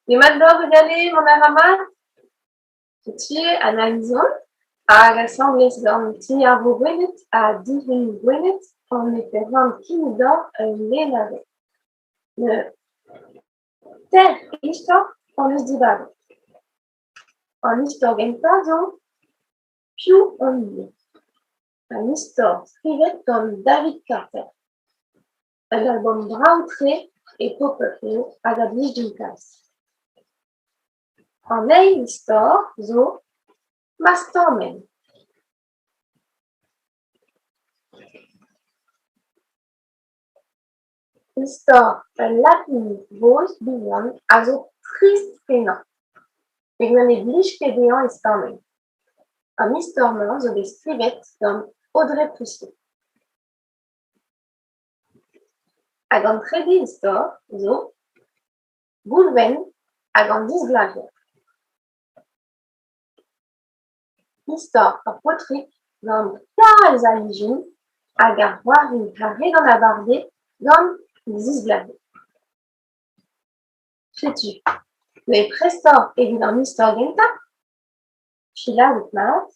Jemand regardez mon aramat? Tutie analysons a rassemblé dans Tiago Winnet a Divin Winnet en espérant qu'il dort l'élève. Le ter histoire on se dit bas. En histoire gentazon, più on dit. En histoire scrivet comme David Carter. Un album Brown et Popper à la biche d'une casse. En ei histoire, zo, Mastormen. Histoire latin voz bilan also tristena. Wegen den Blischgedeon Stormen. Am Stormen so beskrivet comme Audrey Plusset. Hag an tredi histoire, zo, Boulven hag an disglavier. Histoire a potrik gant kalz a lijin hag ar c'hoarin kare gant a barde gant disglavier. Setu, le prestor evit an histoire genta, chila out mat,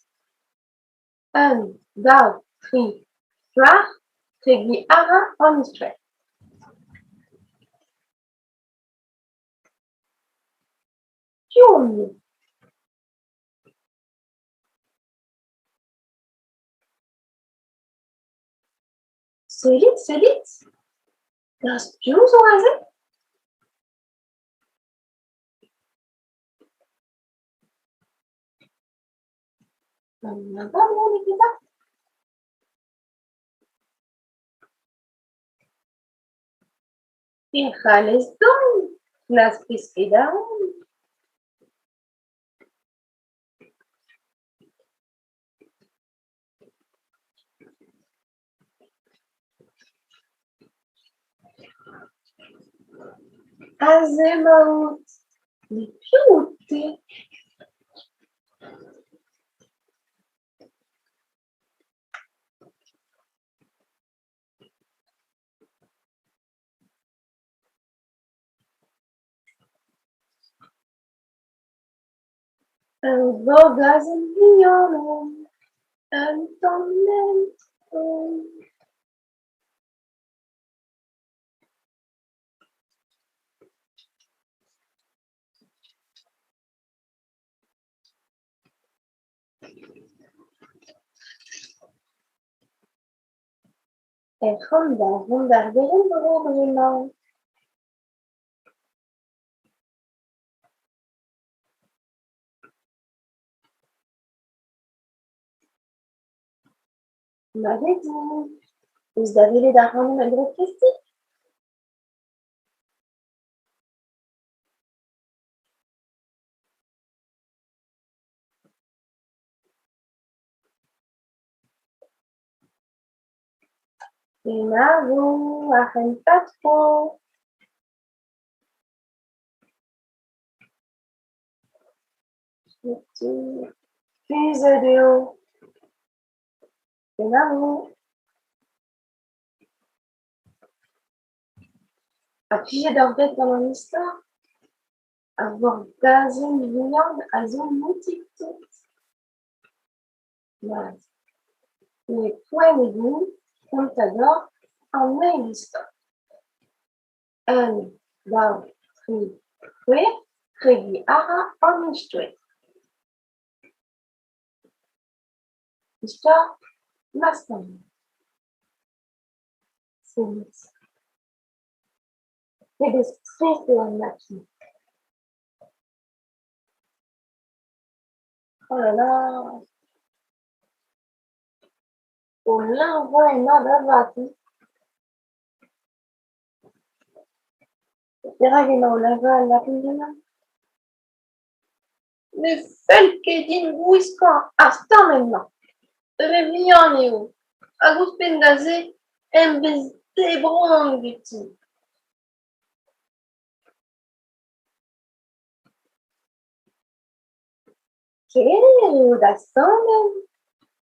un, dav, tri, floar, tregli ara an histoire. Pium! Selit! Gras pium zo aze? Ba bon nikita? C'halez don, glas peskedaon. Azemaout, ne pioute. Un vogaz en violon, un tormento. Vondar beren bremañ. Ma vedin, eus da vele da ran a gro kestik? Na vo, a c'hen pat tro. Kuzet eo. Na vo. A plijet ar bet gant an istor? A vorgazon vihan a zo moutik tout. Mat. Ne poent egin kontador an eil istor. Un, dav, tri, c'hwech, tregli ara an istouet. Istor Mastormen. Selit. Pebezh trist eo an maki. Oh là là. O leñvoj ennañ da vat. Perak emañ o lavañ al lapenn-benn? Ne fell ket din gouiskañ ar stammenn-mañ. Eve vihan eo. Hag ouzhpenn da se embez debron ganti. Keler eo da stammenn.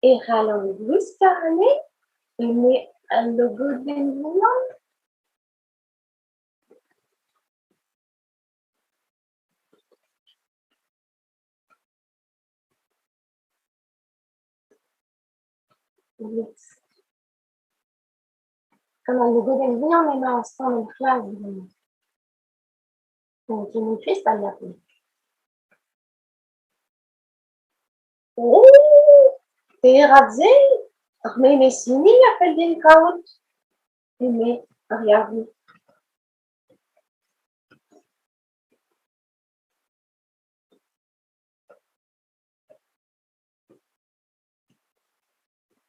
E c'hall an gouiskar anezhi eme al logodenn vihan. Quand on est des on est ensemble en classe. Donc, une fille, ça l'a fait. Oh, t'es rasé? Mais les a fait des carottes. Mais, regarde.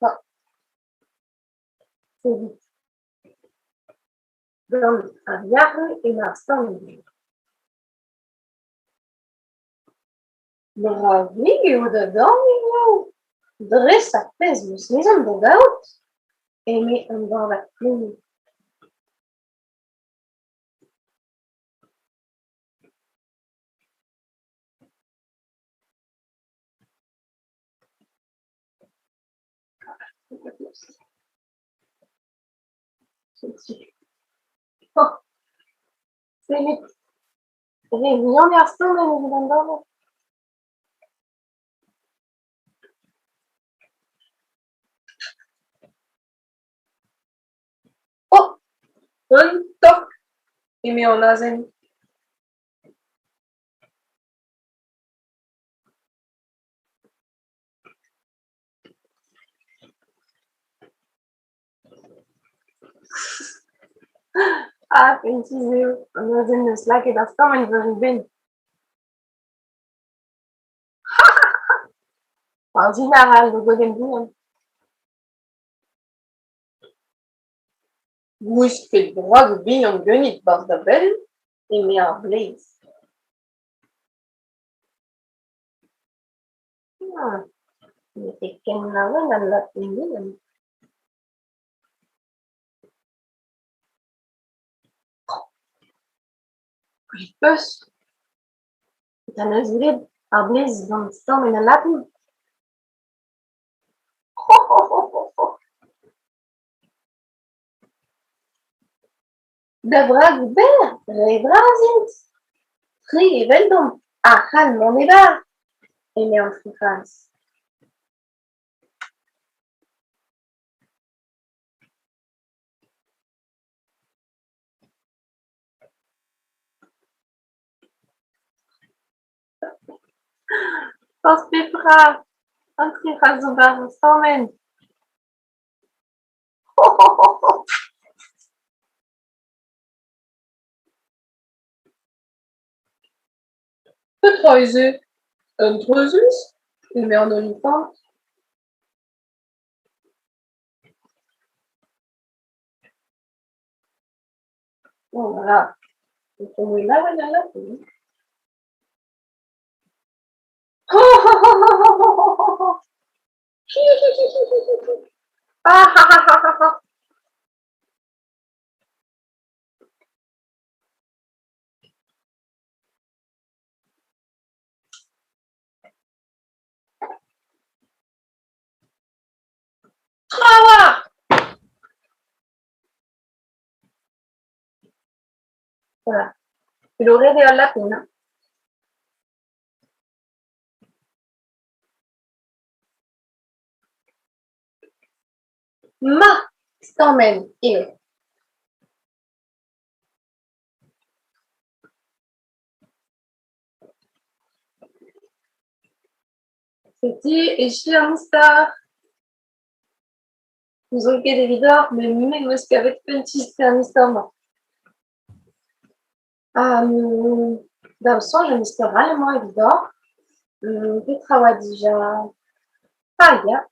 Ah, c'est vite. Donc, regarde et ensemble. Bravi, dedans, dresse a pez, mas mesmo bogaut. Et mais, on va la plume. Oh, c'est vite. Réunion garçon, mais nous allons. Oh, un toc. Et mais on a zen. Ah, pensez, on a zen slack et d'instant, mais nous arrivons. En général, le golden boom. Wush fait le droit de bien en gunit par de belle. Et mais en blaze. Ah, mais c'est qu'un navet dans la pénible. Plus, t'as naziré, en blaze, dans le temps, mais dans la pénible. De vrag ber, re brazint. Tri eveldom, a c'hall mon ebar. Et mais en France. Pense pepra, un tri razobar stamen. Petra un trozus, et mais en olifant. Bon, voilà. Et comme il a, voilà, là, ah, ah, ah, ah, ah. Ah, voilà. Il aurait des la peine. Ma, stamen, et c'était écrit un star. Nous avons des vidéos, mais même parce qu'avec petit, c'était un star. Dans le son, je me suis vraiment évident. Petra Wadija, Faya,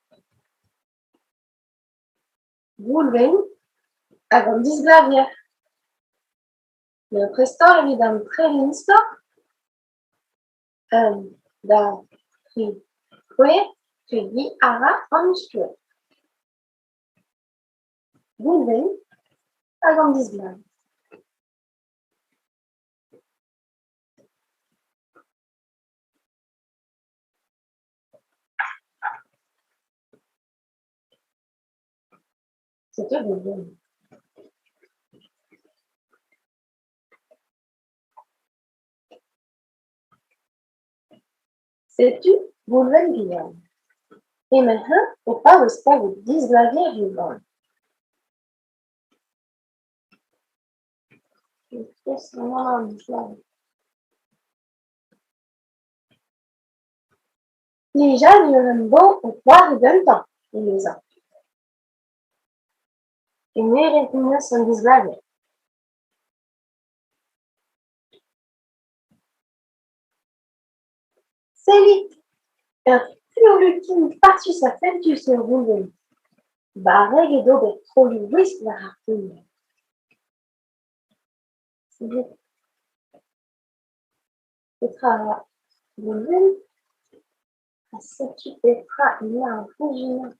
Boulven, avant 10 glavières. Le prestor, évidemment, très l'insta. Da, qui, ouais, qui dit ara en muscule. Boulven, avant 10 glavières. C'est tout de bien. Sais-tu, Boulven Guillaume? Immerhin uprawy dizglavia rybą. Jest les gens lui bon au poire d'un temps, les ans. Et mes sont dizglavia. Selit, fluolutin partus affentus ruven. Barreg et dobet troluvis la harpune. Petra ruven, a setu petra ina un fugina.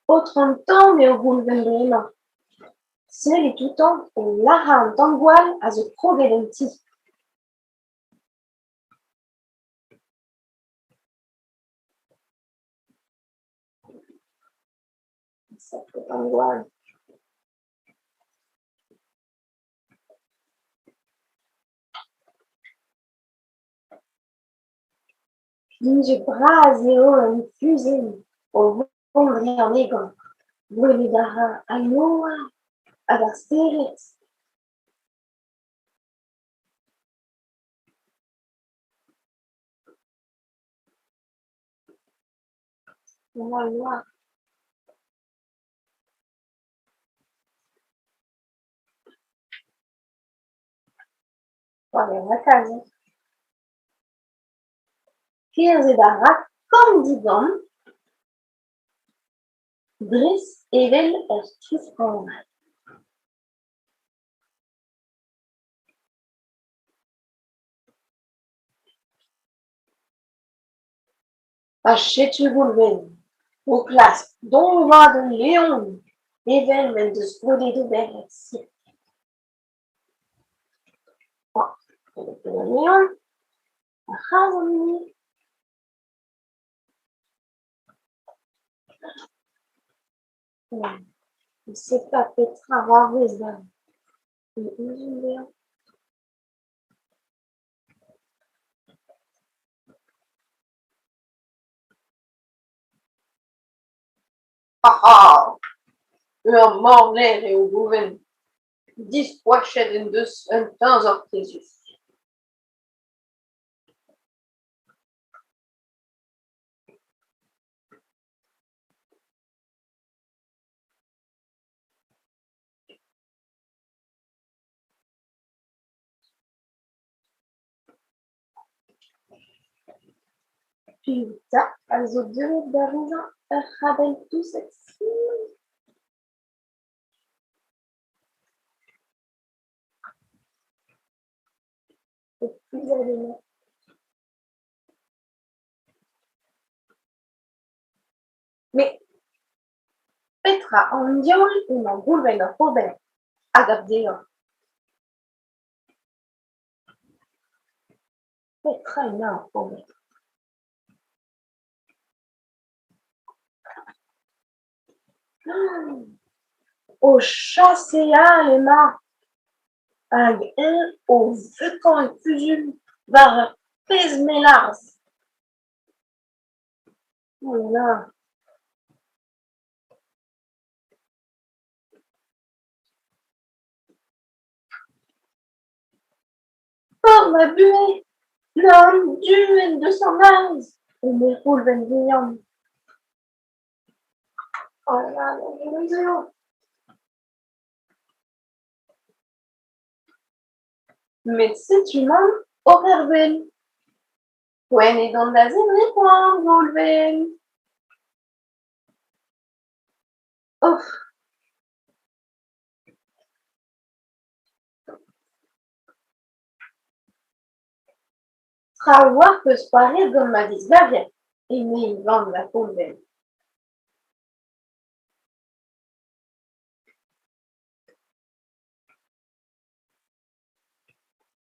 Autre temps, mais au Gulvenbrema. C'est les tout temps, au Lahan Tangwal, à the Progelenti. Ça peut Tangwal. Linge braseo en fusée, au Vondri en égan. Brûlé d'ara, à Noa, à la Spirit. Noa. Voilà, la case. Kirs et d'ara, comme digam, Brice evel Tuscan. Achetu Gulven, au classe, dont va de Léon, evel men de Sprody de Berretz. Léon, Razoni. C'est pas Petra Ravesa. Ah! Le morner et au gouven. 10 poichet en deus un 15 ortesus. Puta, also deux d'arriva, rabel tout sexy. Et plus allez. Mais Petra, en diol, una gulven a Robert, agabdeo. Petra ina a Robert. Au chasséa, Emma. Hag au vukan et fusul, var pez melars. Oh là. Oh, ma buée, l'homme duel de son âge. Et mes roules vendiam. Oh là là, mais c'est humain, overvel. When et dans la zénée, point, volvel. Ouf. Travoir peut se parler dans ma disbavia. Et mais il vend la volvel.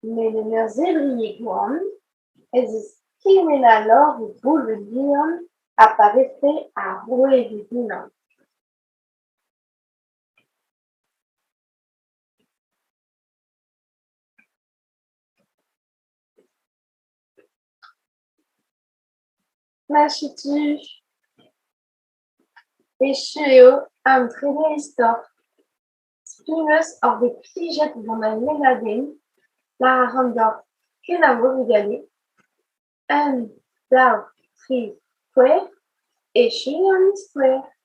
Mais les mers ébriées gouan, elles esquiment alors le boule de Guillaume apparaissait à rouer du bilan. Nascitu, Escheo, am Traineristor, Spinus auf die Pliget von ein Meladin, la Randor, Kenavo Vigali, un, Dao, Tri, Kwe, Escheo, Square.